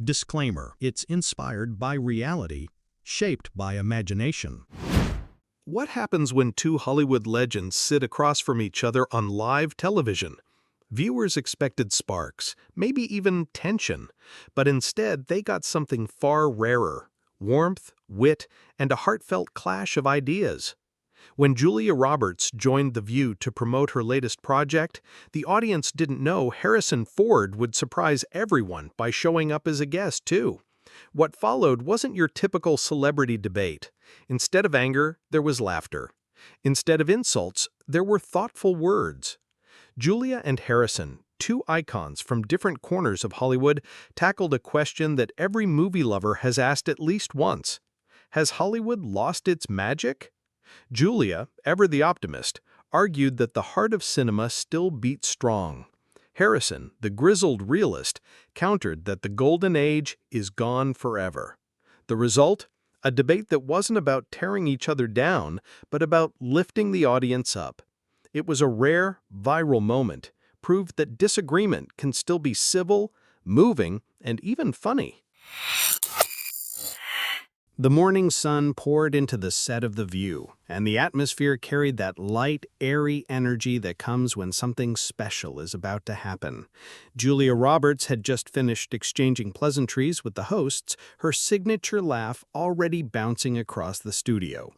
Disclaimer: it's inspired by reality, shaped by imagination. What happens when two Hollywood legends sit across from each other on live television? Viewers expected sparks, maybe even tension, but instead they got something far rarer: warmth, wit, and a heartfelt clash of ideas. When Julia Roberts joined The View to promote her latest project, the audience didn't know Harrison Ford would surprise everyone by showing up as a guest, too. What followed wasn't your typical celebrity debate. Instead of anger, there was laughter. Instead of insults, there were thoughtful words. Julia and Harrison, two icons from different corners of Hollywood, tackled a question that every movie lover has asked at least once. Has Hollywood lost its magic? Julia, ever the optimist, argued that the heart of cinema still beats strong. Harrison, the grizzled realist, countered that the golden age is gone forever. The result? A debate that wasn't about tearing each other down, but about lifting the audience up. It was a rare, viral moment, proved that disagreement can still be civil, moving, and even funny. The morning sun poured into the set of The View, and the atmosphere carried that light, airy energy that comes when something special is about to happen. Julia Roberts had just finished exchanging pleasantries with the hosts, her signature laugh already bouncing across the studio.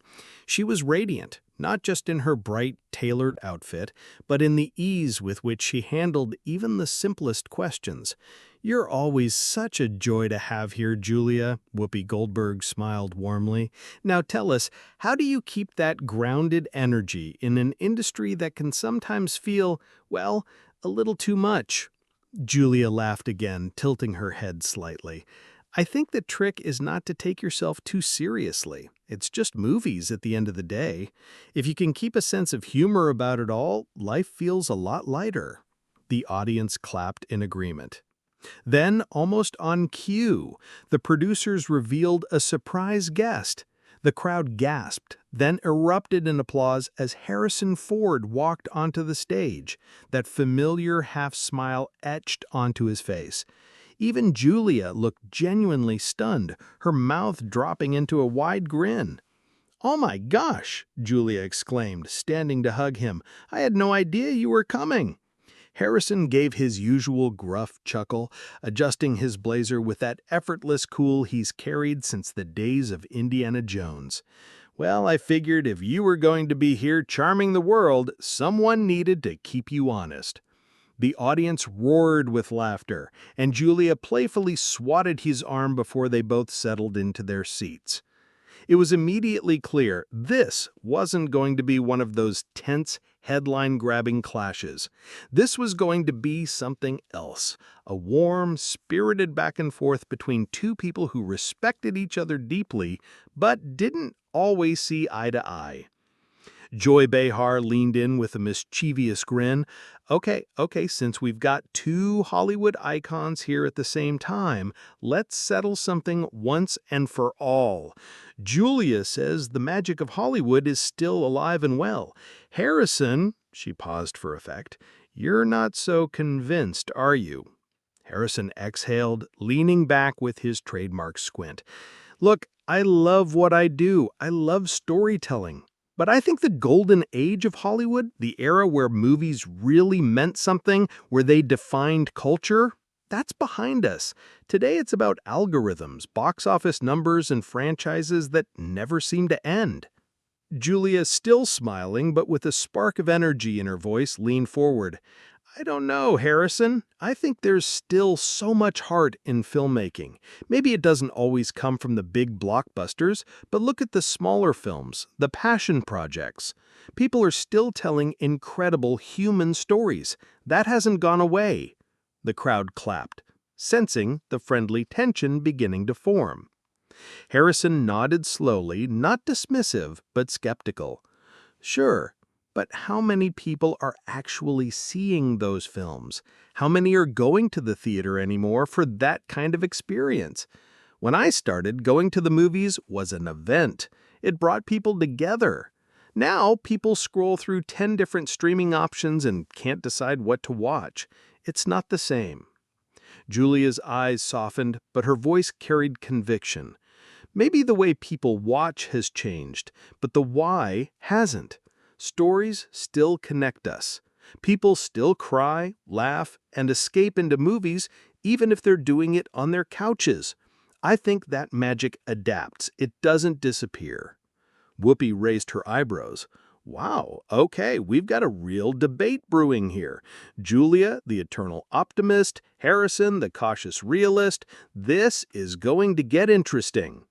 She was radiant, not just in her bright, tailored outfit, but in the ease with which she handled even the simplest questions. "You're always such a joy to have here, Julia," Whoopi Goldberg smiled warmly. "Now tell us, how do you keep that grounded energy in an industry that can sometimes feel, well, a little too much?" Julia laughed again, tilting her head slightly. "I think the trick is not to take yourself too seriously. It's just movies at the end of the day. If you can keep a sense of humor about it all, life feels a lot lighter." The audience clapped in agreement. Then, almost on cue, the producers revealed a surprise guest. The crowd gasped, then erupted in applause as Harrison Ford walked onto the stage, that familiar half-smile etched onto his face. Even Julia looked genuinely stunned, her mouth dropping into a wide grin. "Oh my gosh!" Julia exclaimed, standing to hug him. "I had no idea you were coming." Harrison gave his usual gruff chuckle, adjusting his blazer with that effortless cool he's carried since the days of Indiana Jones. "Well, I figured if you were going to be here charming the world, someone needed to keep you honest." The audience roared with laughter, and Julia playfully swatted his arm before they both settled into their seats. It was immediately clear this wasn't going to be one of those tense, headline-grabbing clashes. This was going to be something else, a warm, spirited back and forth between two people who respected each other deeply, but didn't always see eye to eye. Joy Behar leaned in with a mischievous grin. Okay, since we've got two Hollywood icons here at the same time, let's settle something once and for all. Julia says the magic of Hollywood is still alive and well. Harrison," she paused for effect, "you're not so convinced, are you?" Harrison exhaled, leaning back with his trademark squint. "Look, I love what I do. I love storytelling. But I think the golden age of Hollywood, the era where movies really meant something, where they defined culture, that's behind us. Today it's about algorithms, box office numbers, and franchises that never seem to end." Julia, still smiling but with a spark of energy in her voice, leaned forward. "I don't know, Harrison. I think there's still so much heart in filmmaking. Maybe it doesn't always come from the big blockbusters, but look at the smaller films, the passion projects. People are still telling incredible human stories. That hasn't gone away." The crowd clapped, sensing the friendly tension beginning to form. Harrison nodded slowly, not dismissive, but skeptical. "Sure. But how many people are actually seeing those films? How many are going to the theater anymore for that kind of experience? When I started, going to the movies was an event. It brought people together. Now, people scroll through 10 different streaming options and can't decide what to watch. It's not the same." Julia's eyes softened, but her voice carried conviction. Maybe the way people watch has changed, but the why hasn't. Stories still connect us. People still cry, laugh, and escape into movies, even if they're doing it on their couches. I think that magic adapts. It doesn't disappear. Whoopi raised her eyebrows. Wow, okay, we've got a real debate brewing here. Julia, the eternal optimist, Harrison, the cautious realist. This is going to get interesting.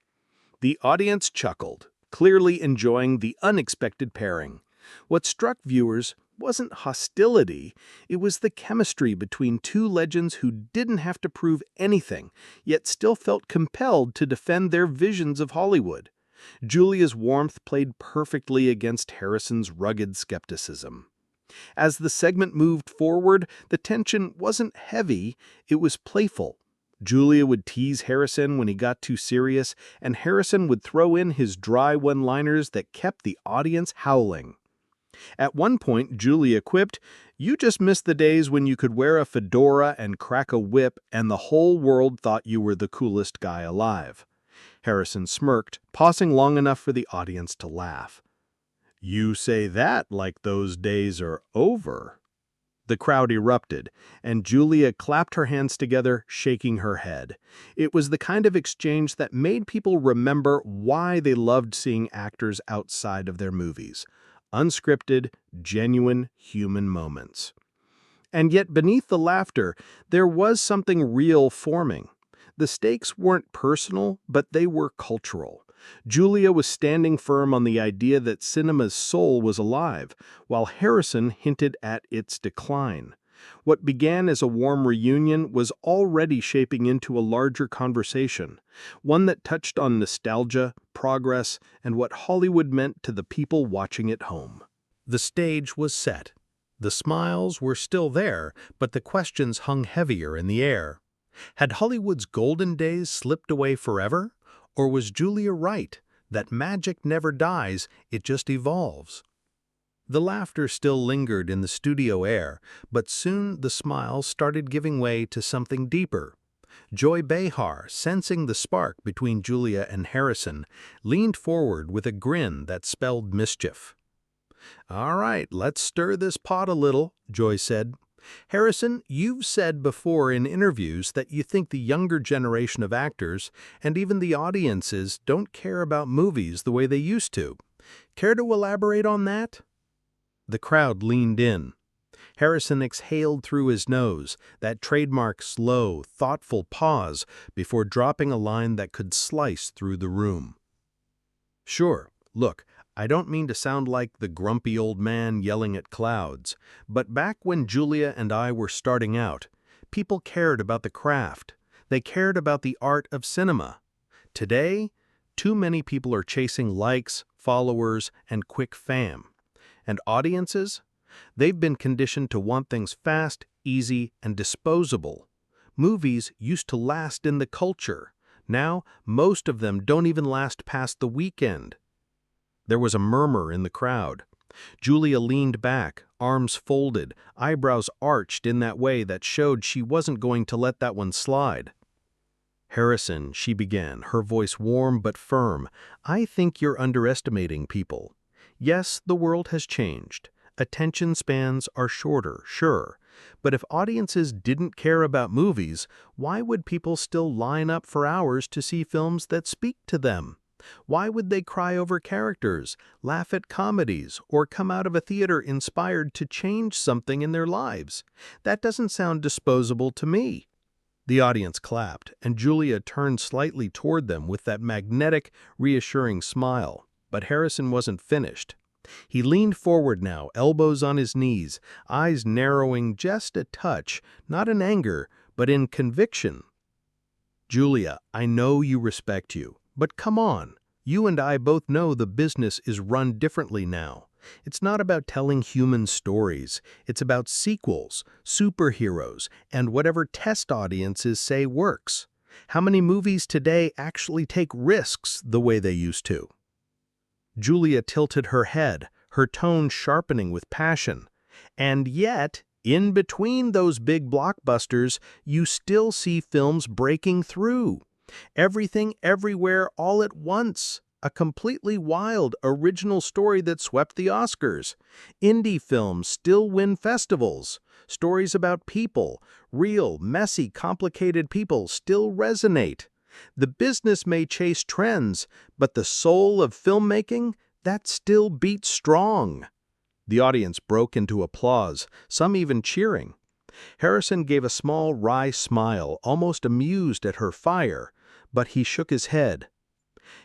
The audience chuckled, clearly enjoying the unexpected pairing. What struck viewers wasn't hostility, it was the chemistry between two legends who didn't have to prove anything, yet still felt compelled to defend their visions of Hollywood. Julia's warmth played perfectly against Harrison's rugged skepticism. As the segment moved forward, the tension wasn't heavy, it was playful. Julia would tease Harrison when he got too serious, and Harrison would throw in his dry one-liners that kept the audience howling. At one point, Julia quipped, "You just missed the days when you could wear a fedora and crack a whip and the whole world thought you were the coolest guy alive." Harrison smirked, pausing long enough for the audience to laugh. "You say that like those days are over." The crowd erupted, and Julia clapped her hands together, shaking her head. It was the kind of exchange that made people remember why they loved seeing actors outside of their movies. Unscripted, genuine human moments. And yet beneath the laughter, there was something real forming. The stakes weren't personal, but they were cultural. Julia was standing firm on the idea that cinema's soul was alive, while Harrison hinted at its decline. What began as a warm reunion was already shaping into a larger conversation, one that touched on nostalgia, progress, and what Hollywood meant to the people watching at home. The stage was set. The smiles were still there, but the questions hung heavier in the air. Had Hollywood's golden days slipped away forever? Or was Julia right, that magic never dies, it just evolves? The laughter still lingered in the studio air, but soon the smiles started giving way to something deeper. Joy Behar, sensing the spark between Julia and Harrison, leaned forward with a grin that spelled mischief. "All right, let's stir this pot a little," Joy said. "Harrison, you've said before in interviews that you think the younger generation of actors and even the audiences don't care about movies the way they used to. Care to elaborate on that?" The crowd leaned in. Harrison exhaled through his nose, that trademark slow, thoughtful pause before dropping a line that could slice through the room. "Sure, look, I don't mean to sound like the grumpy old man yelling at clouds, but back when Julia and I were starting out, people cared about the craft. They cared about the art of cinema. Today, too many people are chasing likes, followers, and quick fame. And audiences? They've been conditioned to want things fast, easy, and disposable. Movies used to last in the culture. Now, most of them don't even last past the weekend." There was a murmur in the crowd. Julia leaned back, arms folded, eyebrows arched in that way that showed she wasn't going to let that one slide. "Harrison," she began, her voice warm but firm, "I think you're underestimating people. Yes, the world has changed. Attention spans are shorter, sure. But if audiences didn't care about movies, why would people still line up for hours to see films that speak to them? Why would they cry over characters, laugh at comedies, or come out of a theater inspired to change something in their lives? That doesn't sound disposable to me." The audience clapped, and Julia turned slightly toward them with that magnetic, reassuring smile. But Harrison wasn't finished. He leaned forward now, elbows on his knees, eyes narrowing just a touch, not in anger, but in conviction. "Julia, I know you respect you. But come on, you and I both know the business is run differently now. It's not about telling human stories. It's about sequels, superheroes, and whatever test audiences say works. How many movies today actually take risks the way they used to?" Julia tilted her head, her tone sharpening with passion. "And yet, In between those big blockbusters, you still see films breaking through. Everything, everywhere, all at once. A completely wild, original story that swept the Oscars. Indie films still win festivals. Stories about people, real, messy, complicated people, still resonate. The business may chase trends, but the soul of filmmaking, that still beats strong. The audience broke into applause, some even cheering. Harrison gave a small, wry smile, almost amused at her fire, but he shook his head.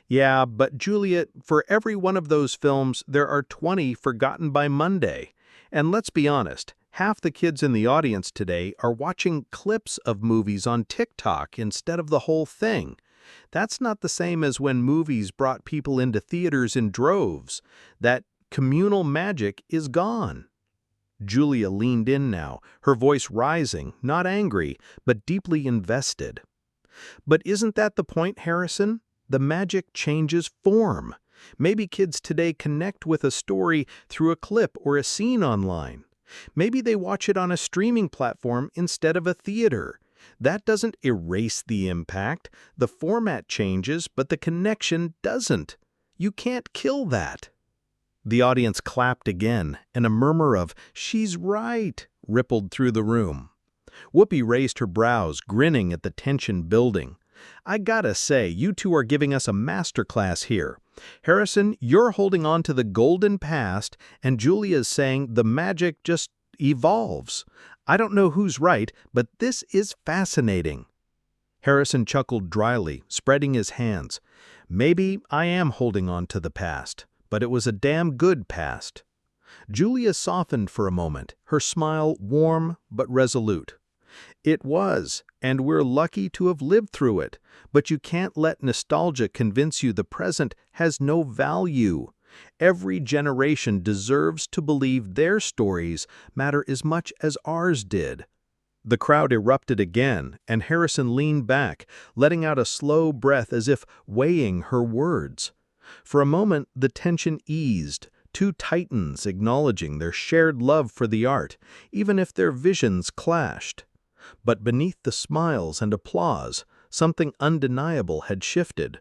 Yeah, but Julia, for every one of those films, there are 20 forgotten by Monday. And let's be honest, half the kids in the audience today are watching clips of movies on TikTok instead of the whole thing. That's not the same as when movies brought people into theaters in droves. That communal magic is gone. Julia leaned in now, her voice rising, not angry, but deeply invested. But isn't that the point, Harrison? The magic changes form. Maybe kids today connect with a story through a clip or a scene online. Maybe they watch it on a streaming platform instead of a theater. That doesn't erase the impact. The format changes, but the connection doesn't. You can't kill that. The audience clapped again, and a murmur of, "She's right," rippled through the room. Whoopi raised her brows, grinning at the tension building. I gotta say, you two are giving us a masterclass here. Harrison, you're holding on to the golden past, and Julia's saying the magic just evolves. I don't know who's right, but this is fascinating. Harrison chuckled dryly, spreading his hands. Maybe I am holding on to the past, but it was a damn good past. Julia softened for a moment, her smile warm but resolute. It was, and we're lucky to have lived through it, but you can't let nostalgia convince you the present has no value. Every generation deserves to believe their stories matter as much as ours did. The crowd erupted again, and Harrison leaned back, letting out a slow breath as if weighing her words. For a moment, the tension eased, two titans acknowledging their shared love for the art, even if their visions clashed. But beneath the smiles and applause, something undeniable had shifted.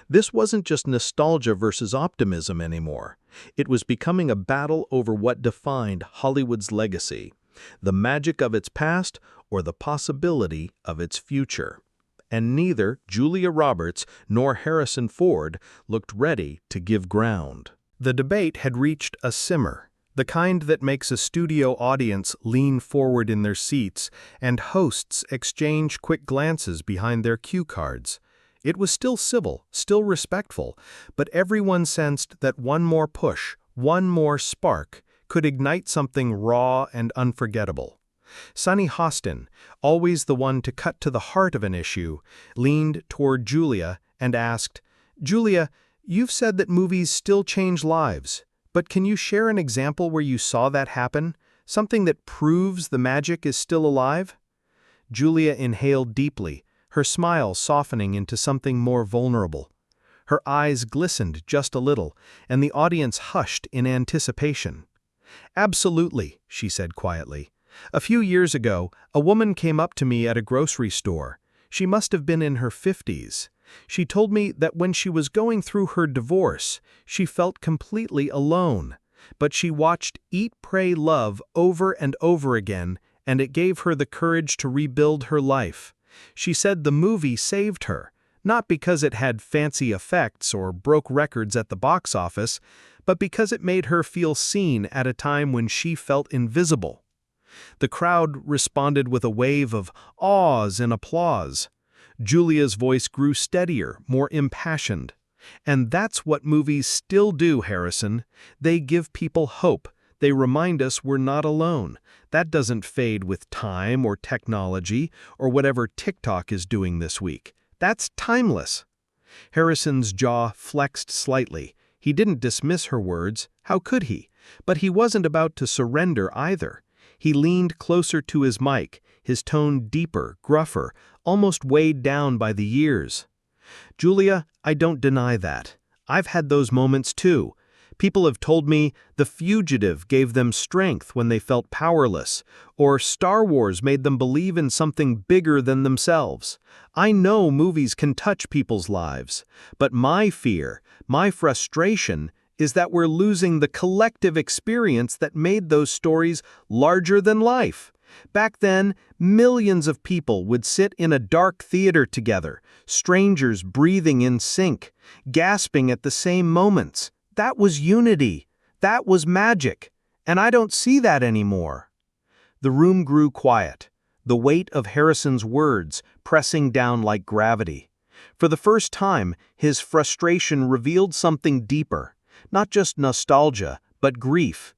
This wasn't just nostalgia versus optimism anymore. It was becoming a battle over what defined Hollywood's legacy, the magic of its past or the possibility of its future. And neither Julia Roberts nor Harrison Ford looked ready to give ground. The debate had reached a simmer, the kind that makes a studio audience lean forward in their seats and hosts exchange quick glances behind their cue cards. It was still civil, still respectful, but everyone sensed that one more push, one more spark, could ignite something raw and unforgettable. Sunny Hostin, always the one to cut to the heart of an issue, leaned toward Julia and asked, "Julia, you've said that movies still change lives. But can you share an example where you saw that happen? Something that proves the magic is still alive?" Julia inhaled deeply, her smile softening into something more vulnerable. Her eyes glistened just a little, and the audience hushed in anticipation. "Absolutely," she said quietly. "A few years ago, a woman came up to me at a grocery store. She must have been in her 50s. She told me that when she was going through her divorce, she felt completely alone. But she watched Eat, Pray, Love over and over again, and it gave her the courage to rebuild her life. She said the movie saved her, not because it had fancy effects or broke records at the box office, but because it made her feel seen at a time when she felt invisible." The crowd responded with a wave of awes and applause. Julia's voice grew steadier, more impassioned. "And that's what movies still do, Harrison. They give people hope. They remind us we're not alone. That doesn't fade with time or technology or whatever TikTok is doing this week. That's timeless." Harrison's jaw flexed slightly. He didn't dismiss her words. How could he? But he wasn't about to surrender either. He leaned closer to his mic, his tone deeper, gruffer, almost weighed down by the years. "Julia, I don't deny that. I've had those moments too. People have told me The Fugitive gave them strength when they felt powerless, or Star Wars made them believe in something bigger than themselves. I know movies can touch people's lives, but my fear, my frustration, is that we're losing the collective experience that made those stories larger than life. Back then, millions of people would sit in a dark theater together, strangers breathing in sync, gasping at the same moments. That was unity. That was magic. And I don't see that anymore. The room grew quiet, the weight of Harrison's words pressing down like gravity. For the first time, his frustration revealed something deeper, not just nostalgia, but grief.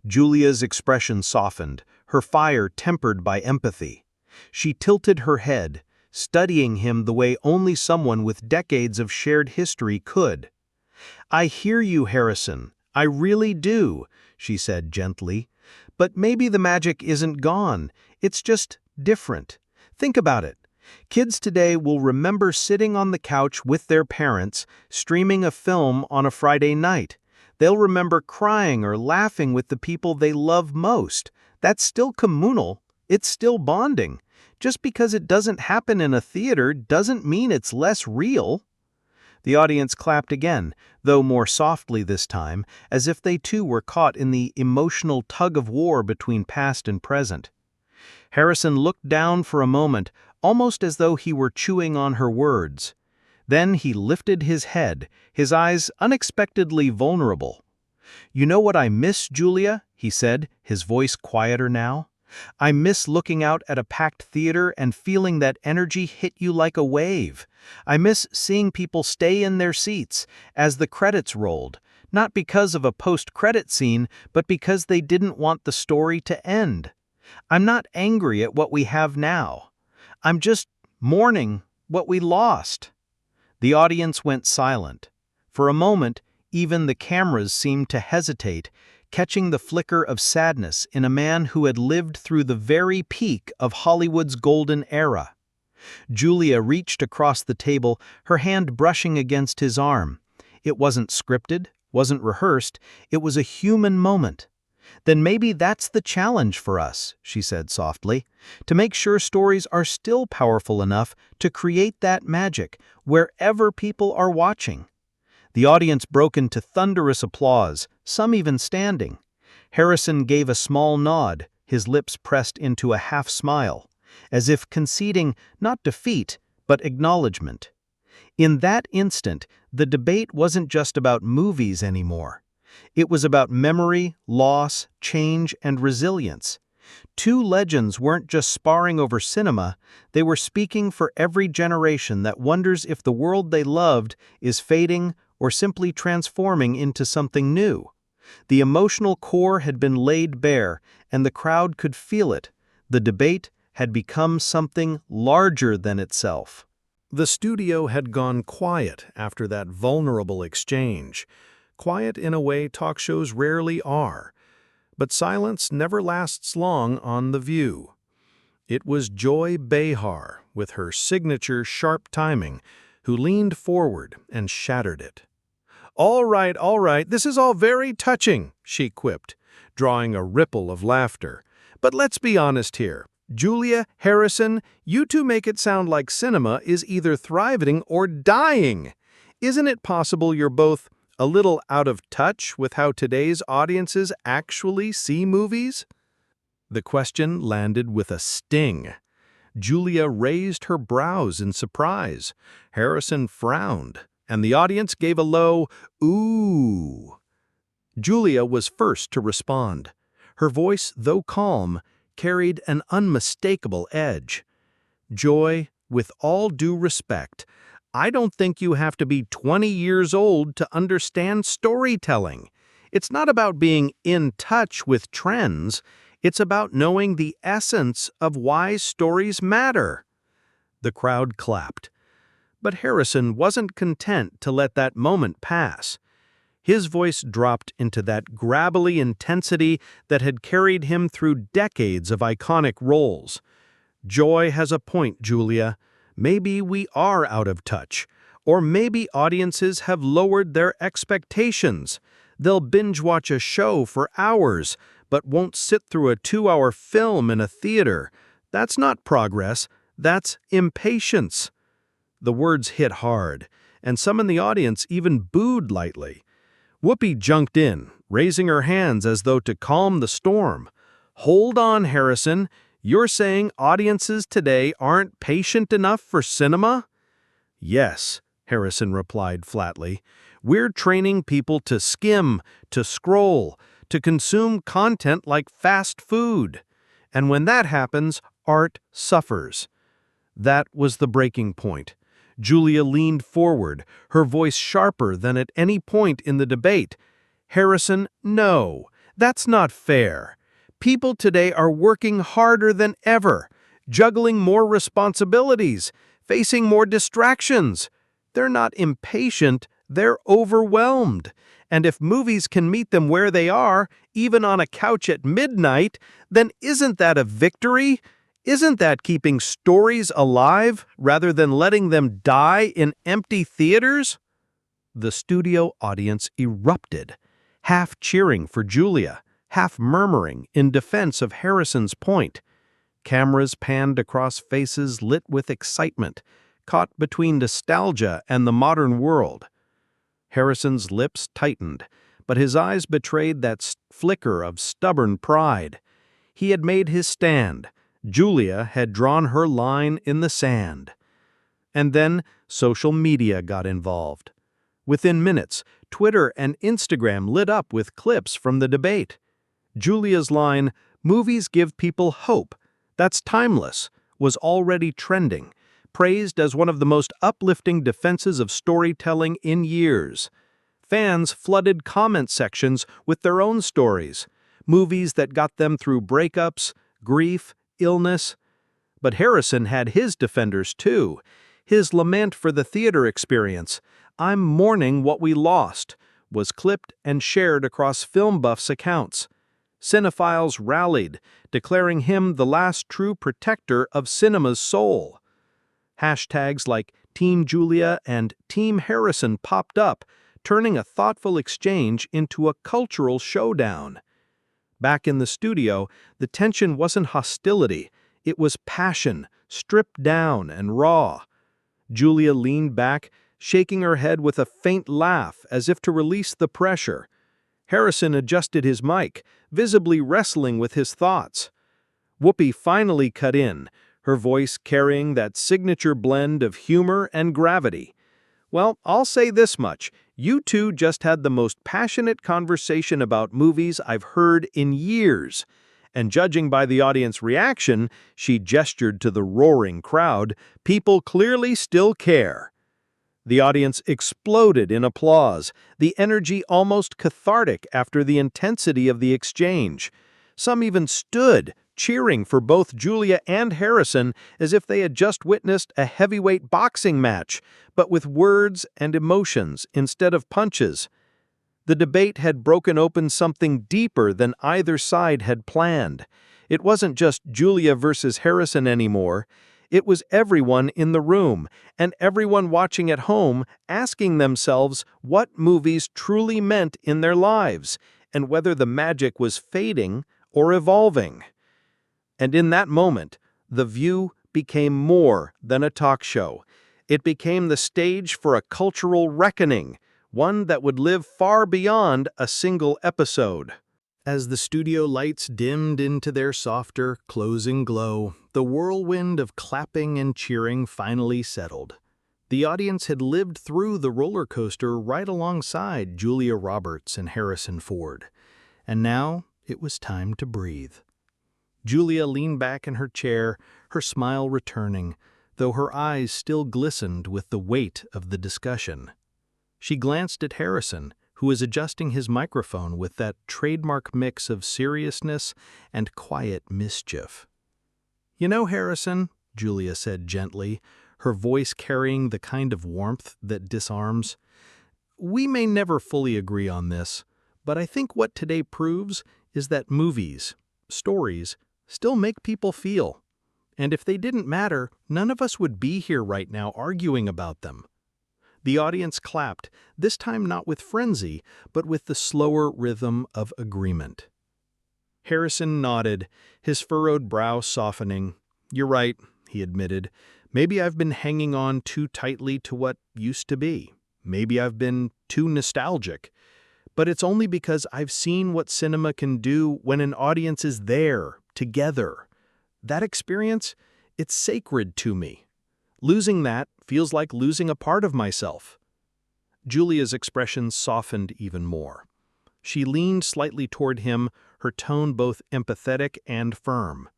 Julia's expression softened, her fire tempered by empathy. She tilted her head, studying him the way only someone with decades of shared history could. "I hear you, Harrison. I really do," she said gently. "But maybe the magic isn't gone. It's just different. Think about it. Kids today will remember sitting on the couch with their parents, streaming a film on a Friday night. They'll remember crying or laughing with the people they love most. That's still communal. It's still bonding. Just because it doesn't happen in a theater doesn't mean it's less real." The audience clapped again, though more softly this time, as if they too were caught in the emotional tug-of-war between past and present. Harrison looked down for a moment, almost as though he were chewing on her words. Then he lifted his head, his eyes unexpectedly vulnerable. "You know what I miss, Julia?" he said, his voice quieter now. "I miss looking out at a packed theater and feeling that energy hit you like a wave. I miss seeing people stay in their seats as the credits rolled, not because of a post-credit scene, but because they didn't want the story to end. I'm not angry at what we have now. I'm just mourning what we lost." The audience went silent. For a moment, even the cameras seemed to hesitate, catching the flicker of sadness in a man who had lived through the very peak of Hollywood's golden era. Julia reached across the table, her hand brushing against his arm. It wasn't scripted, wasn't rehearsed, it was a human moment. "Then maybe that's the challenge for us," she said softly, "to make sure stories are still powerful enough to create that magic wherever people are watching." The audience broke into thunderous applause, some even standing. Harrison gave a small nod, his lips pressed into a half-smile, as if conceding not defeat, but acknowledgement. In that instant, the debate wasn't just about movies anymore. It was about memory, loss, change, and resilience. Two legends weren't just sparring over cinema, they were speaking for every generation that wonders if the world they loved is fading or simply transforming into something new. The emotional core had been laid bare, and the crowd could feel it. The debate had become something larger than itself. The studio had gone quiet after that vulnerable exchange. Quiet in a way talk shows rarely are. But silence never lasts long on The View. It was Joy Behar, with her signature sharp timing, who leaned forward and shattered it. All right, this is all very touching," she quipped, drawing a ripple of laughter. "But let's be honest here. Julia, Harrison, you two make it sound like cinema is either thriving or dying. Isn't it possible you're both a little out of touch with how today's audiences actually see movies?" The question landed with a sting. Julia raised her brows in surprise. Harrison frowned, and the audience gave a low, "Ooh." Julia was first to respond. Her voice, though calm, carried an unmistakable edge. "Joy, with all due respect, I don't think you have to be 20 years old to understand storytelling. It's not about being in touch with trends. It's about knowing the essence of why stories matter." The crowd clapped. But Harrison wasn't content to let that moment pass. His voice dropped into that gravelly intensity that had carried him through decades of iconic roles. "Joy has a point, Julia. Maybe we are out of touch, or maybe audiences have lowered their expectations. They'll binge-watch a show for hours, but won't sit through a 2-hour film in a theater. That's not progress, that's impatience. The words hit hard, and some in the audience even booed lightly. Whoopi jumped in, raising her hands as though to calm the storm. "Hold on, Harrison. You're saying audiences today aren't patient enough for cinema?" "Yes," Harrison replied flatly. "We're training people to skim, to scroll, to consume content like fast food. And when that happens, art suffers." That was the breaking point. Julia leaned forward, her voice sharper than at any point in the debate. "Harrison, no, that's not fair. People today are working harder than ever, juggling more responsibilities, facing more distractions. They're not impatient, they're overwhelmed. And if movies can meet them where they are, even on a couch at midnight, then isn't that a victory? Isn't that keeping stories alive rather than letting them die in empty theaters?" The studio audience erupted, half cheering for Julia, half murmuring in defense of Harrison's point. Cameras panned across faces lit with excitement, caught between nostalgia and the modern world. Harrison's lips tightened, but his eyes betrayed that flicker of stubborn pride. He had made his stand. Julia had drawn her line in the sand. And then social media got involved. Within minutes, Twitter and Instagram lit up with clips from the debate. Julia's line, "Movies give people hope, that's timeless," was already trending, praised as one of the most uplifting defenses of storytelling in years. Fans flooded comment sections with their own stories, movies that got them through breakups, grief, illness. But Harrison had his defenders too. His lament for the theater experience, "I'm mourning what we lost," was clipped and shared across film buffs' accounts. Cinephiles rallied, declaring him the last true protector of cinema's soul. Hashtags like Team Julia and Team Harrison popped up, turning a thoughtful exchange into a cultural showdown. Back in the studio, the tension wasn't hostility, it was passion, stripped down and raw. Julia leaned back, shaking her head with a faint laugh as if to release the pressure. Harrison adjusted his mic, visibly wrestling with his thoughts. Whoopi finally cut in, her voice carrying that signature blend of humor and gravity. "Well, I'll say this much. You two just had the most passionate conversation about movies I've heard in years." And judging by the audience reaction, she gestured to the roaring crowd, people clearly still care. The audience exploded in applause, the energy almost cathartic after the intensity of the exchange. Some even stood, cheering for both Julia and Harrison as if they had just witnessed a heavyweight boxing match, but with words and emotions instead of punches. The debate had broken open something deeper than either side had planned. It wasn't just Julia versus Harrison anymore. It was everyone in the room, and everyone watching at home asking themselves what movies truly meant in their lives, and whether the magic was fading or evolving. And in that moment, The View became more than a talk show. It became the stage for a cultural reckoning, one that would live far beyond a single episode. As the studio lights dimmed into their softer, closing glow, the whirlwind of clapping and cheering finally settled. The audience had lived through the roller coaster right alongside Julia Roberts and Harrison Ford. And now it was time to breathe. Julia leaned back in her chair, her smile returning, though her eyes still glistened with the weight of the discussion. She glanced at Harrison, who was adjusting his microphone with that trademark mix of seriousness and quiet mischief. "You know, Harrison," Julia said gently, her voice carrying the kind of warmth that disarms, "we may never fully agree on this, but I think what today proves is that movies, stories, still make people feel. And if they didn't matter, none of us would be here right now arguing about them. The audience clapped, this time not with frenzy, but with the slower rhythm of agreement. Harrison nodded, his furrowed brow softening. "You're right," he admitted. "Maybe I've been hanging on too tightly to what used to be. Maybe I've been too nostalgic. But it's only because I've seen what cinema can do when an audience is there, together. That experience, it's sacred to me. Losing that feels like losing a part of myself." Julia's expression softened even more. She leaned slightly toward him, her tone both empathetic and firm.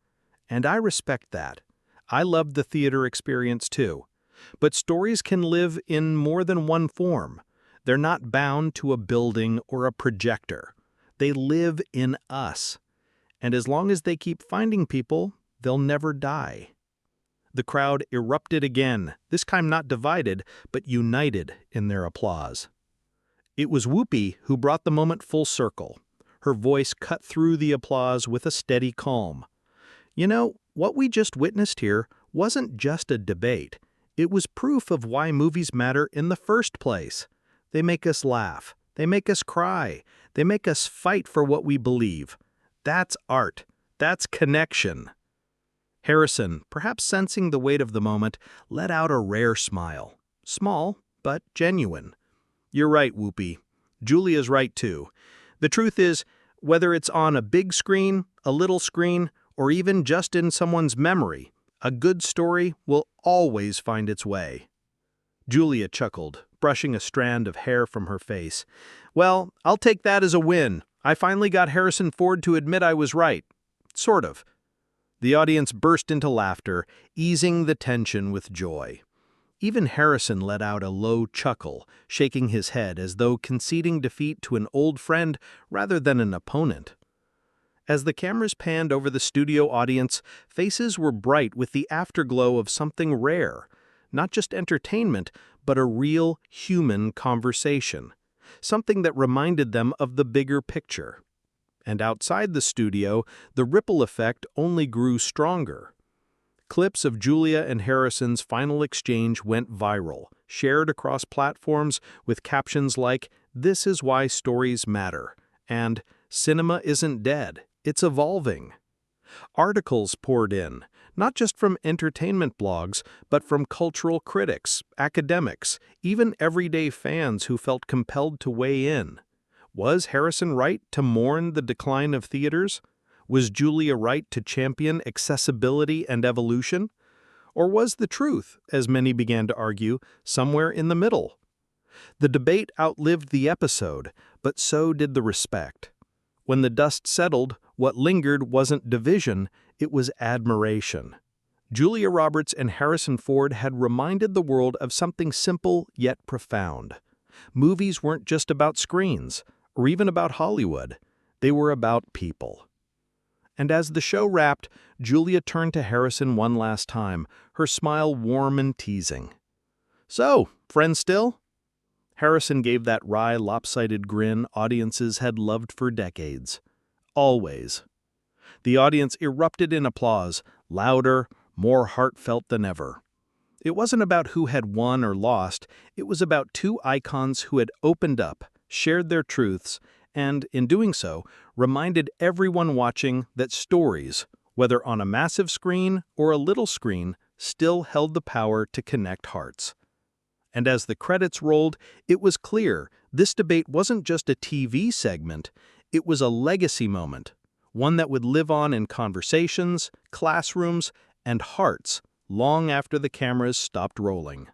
"And I respect that. I loved the theater experience too. But stories can live in more than one form. They're not bound to a building or a projector. They live in us. And as long as they keep finding people, they'll never die." The crowd erupted again, this time not divided, but united in their applause. It was Whoopi who brought the moment full circle. Her voice cut through the applause with a steady calm. "You know, what we just witnessed here wasn't just a debate. It was proof of why movies matter in the first place. They make us laugh. They make us cry. They make us fight for what we believe. That's art. That's connection." Harrison, perhaps sensing the weight of the moment, let out a rare smile. Small, but genuine. "You're right, Whoopi. Julia's right too. The truth is, whether it's on a big screen, a little screen, or even just in someone's memory, a good story will always find its way." Julia chuckled, brushing a strand of hair from her face. "Well, I'll take that as a win. I finally got Harrison Ford to admit I was right. Sort of." The audience burst into laughter, easing the tension with joy. Even Harrison let out a low chuckle, shaking his head as though conceding defeat to an old friend rather than an opponent. As the cameras panned over the studio audience, faces were bright with the afterglow of something rare. Not just entertainment, but a real human conversation. Something that reminded them of the bigger picture. And outside the studio, the ripple effect only grew stronger. Clips of Julia and Harrison's final exchange went viral, shared across platforms with captions like, "This is why stories matter," and "Cinema isn't dead, it's evolving." Articles poured in, not just from entertainment blogs, but from cultural critics, academics, even everyday fans who felt compelled to weigh in. Was Harrison right to mourn the decline of theaters? Was Julia right to champion accessibility and evolution? Or was the truth, as many began to argue, somewhere in the middle? The debate outlived the episode, but so did the respect. When the dust settled, what lingered wasn't division, it was admiration. Julia Roberts and Harrison Ford had reminded the world of something simple yet profound. Movies weren't just about screens, or even about Hollywood. They were about people. And as the show wrapped, Julia turned to Harrison one last time, her smile warm and teasing. "So, friends still?" Harrison gave that wry, lopsided grin audiences had loved for decades. Always. The audience erupted in applause, louder, more heartfelt than ever. It wasn't about who had won or lost, it was about two icons who had opened up, shared their truths, and, in doing so, reminded everyone watching that stories, whether on a massive screen or a little screen, still held the power to connect hearts. And as the credits rolled, it was clear this debate wasn't just a TV segment, it was a legacy moment, one that would live on in conversations, classrooms, and hearts long after the cameras stopped rolling.